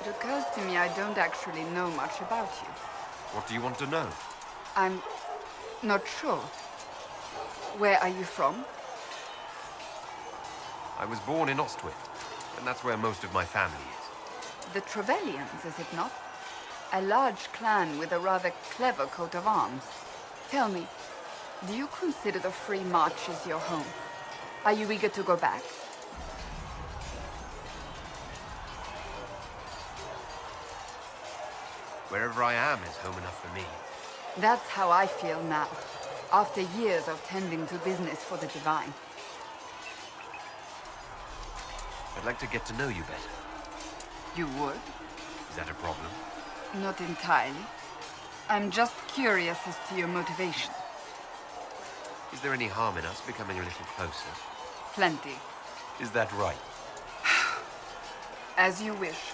It occurs to me I don't actually know much about you. What do you want to know? I'm not sure. Where are you from? I was born in Ostwick, and that's where most of my family is. The Trevellians, is it not? A large clan with a rather clever coat of arms. Tell me, do you consider the Free Marches your home? Are you eager to go back? Wherever I am is home enough for me. That's how I feel now, after years of tending to business for the Divine. I'd like to get to know you better. You would? Is that a problem? Not entirely. I'm just curious as to your motivation. Is there any harm in us becoming a little closer? Plenty. Is that right? As you wish.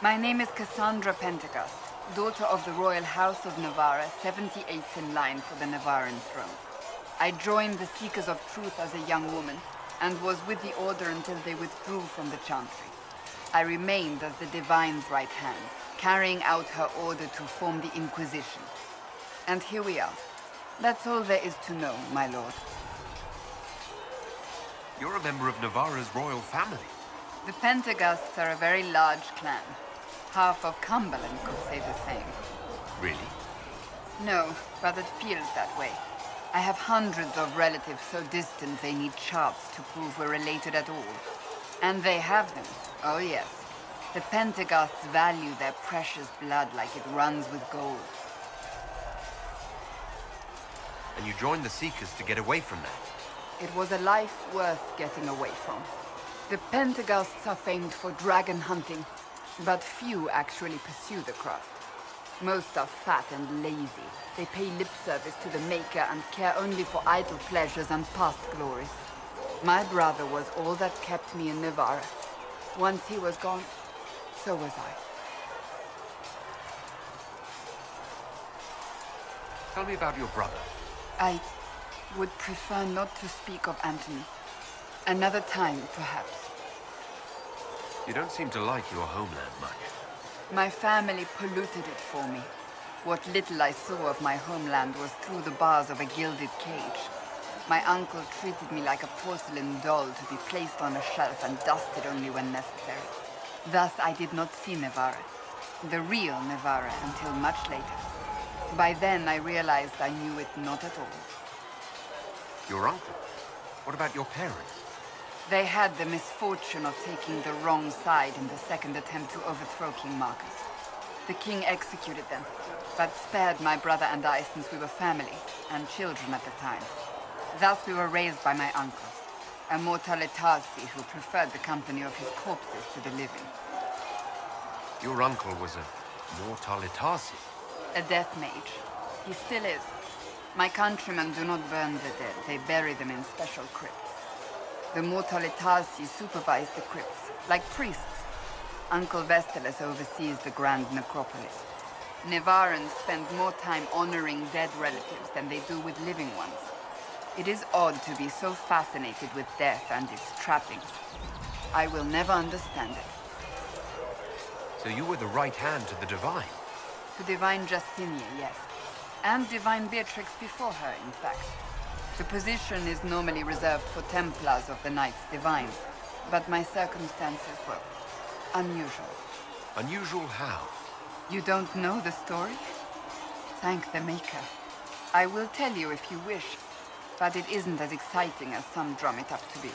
My name is Cassandra Pentecost, daughter of the Royal House of Navarra, 78th in line for the Navarran throne. I joined the Seekers of Truth as a young woman, and was with the Order until they withdrew from the Chantry. I remained as the Divine's right hand, carrying out her order to form the Inquisition. And here we are. That's all there is to know, my lord. You're a member of Navarra's royal family. The Pentecosts are a very large clan. Half of Cumberland could say the same. Really? No, but it feels that way. I have hundreds of relatives so distant they need charts to prove we're related at all. And they have them. Oh yes. The Pentecosts value their precious blood like it runs with gold. And you joined the Seekers to get away from that? It was a life worth getting away from. The Pentecosts are famed for dragon hunting, but few actually pursue the craft. Most are fat and lazy. They pay lip service to the Maker and care only for idle pleasures and past glories. My brother was all that kept me in Navarra. Once he was gone, so was I. Tell me about your brother. I would prefer not to speak of Anthony. Another time, perhaps. You don't seem to like your homeland much. My family polluted it for me. What little I saw of my homeland was through the bars of a gilded cage. My uncle treated me like a porcelain doll to be placed on a shelf and dusted only when necessary. Thus I did not see Navarra, the real Navarra, until much later. By then I realized I knew it not at all. Your uncle? What about your parents? They had the misfortune of taking the wrong side in the second attempt to overthrow King Marcus. The king executed them, but spared my brother and I since we were family, and children at the time. Thus we were raised by my uncle, a mortalitarsi who preferred the company of his corpses to the living. Your uncle was a mortalitarsi? A death mage. He still is. My countrymen do not burn the dead, they bury them in special crypts. The mortalitarsi supervise the crypts, like priests. Uncle Vestalis oversees the grand necropolis. Navarrans spend more time honoring dead relatives than they do with living ones. It is odd to be so fascinated with death and its trappings. I will never understand it. So you were the right hand to the Divine? To Divine Justinia, yes. And Divine Beatrix before her, in fact. The position is normally reserved for Templars of the Knights Divine, but my circumstances were unusual. Unusual how? You don't know the story? Thank the Maker. I will tell you if you wish, but it isn't as exciting as some drum it up to be.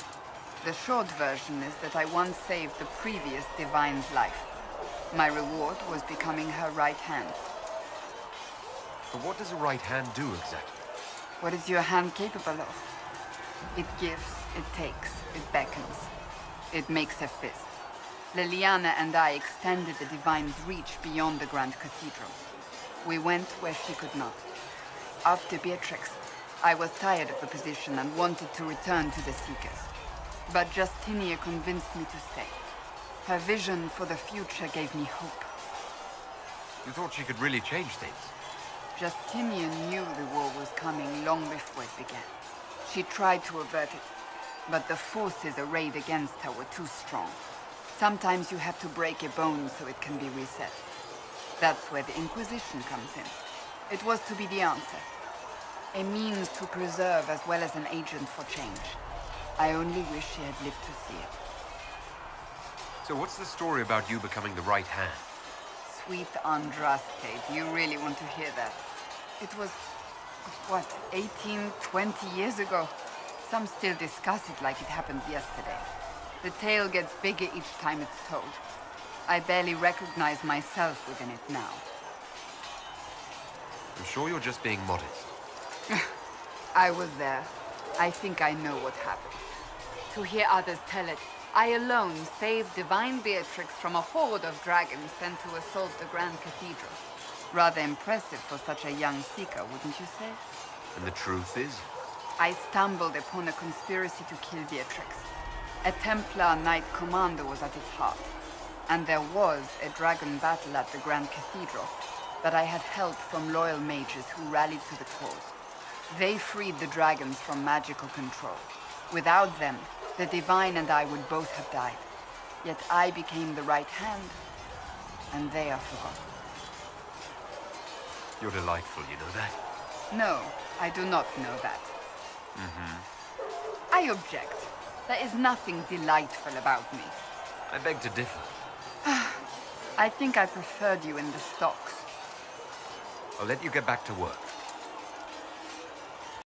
The short version is that I once saved the previous Divine's life. My reward was becoming her right hand. But what does a right hand do exactly? What is your hand capable of? It gives, it takes, it beckons. It makes a fist. Liliana and I extended the Divine's reach beyond the Grand Cathedral. We went where she could not. After Beatrix, I was tired of the position and wanted to return to the Seekers. But Justinia convinced me to stay. Her vision for the future gave me hope. You thought she could really change things? Justinia knew the war was coming long before it began. She tried to avert it, but the forces arrayed against her were too strong. Sometimes you have to break a bone so it can be reset. That's where the Inquisition comes in. It was to be the answer. A means to preserve as well as an agent for change. I only wish she had lived to see it. So what's the story about you becoming the right hand? Sweet Andraste, do you really want to hear that? It was, what, 18, 20 years ago? Some still discuss it like it happened yesterday. The tale gets bigger each time it's told. I barely recognize myself within it now. I'm sure you're just being modest. I was there. I think I know what happened. To hear others tell it, I alone saved Divine Beatrix from a horde of dragons sent to assault the Grand Cathedral. Rather impressive for such a young seeker, wouldn't you say? And the truth is? I stumbled upon a conspiracy to kill Beatrix. A Templar Knight Commander was at its heart. And there was a dragon battle at the Grand Cathedral, but I had help from loyal mages who rallied to the cause. They freed the dragons from magical control. Without them, the Divine and I would both have died. Yet I became the right hand, and they are forgotten. You're delightful, you know that? No, I do not know that. I object. There is nothing delightful about me. I beg to differ. I think I preferred you in the stocks. I'll let you get back to work.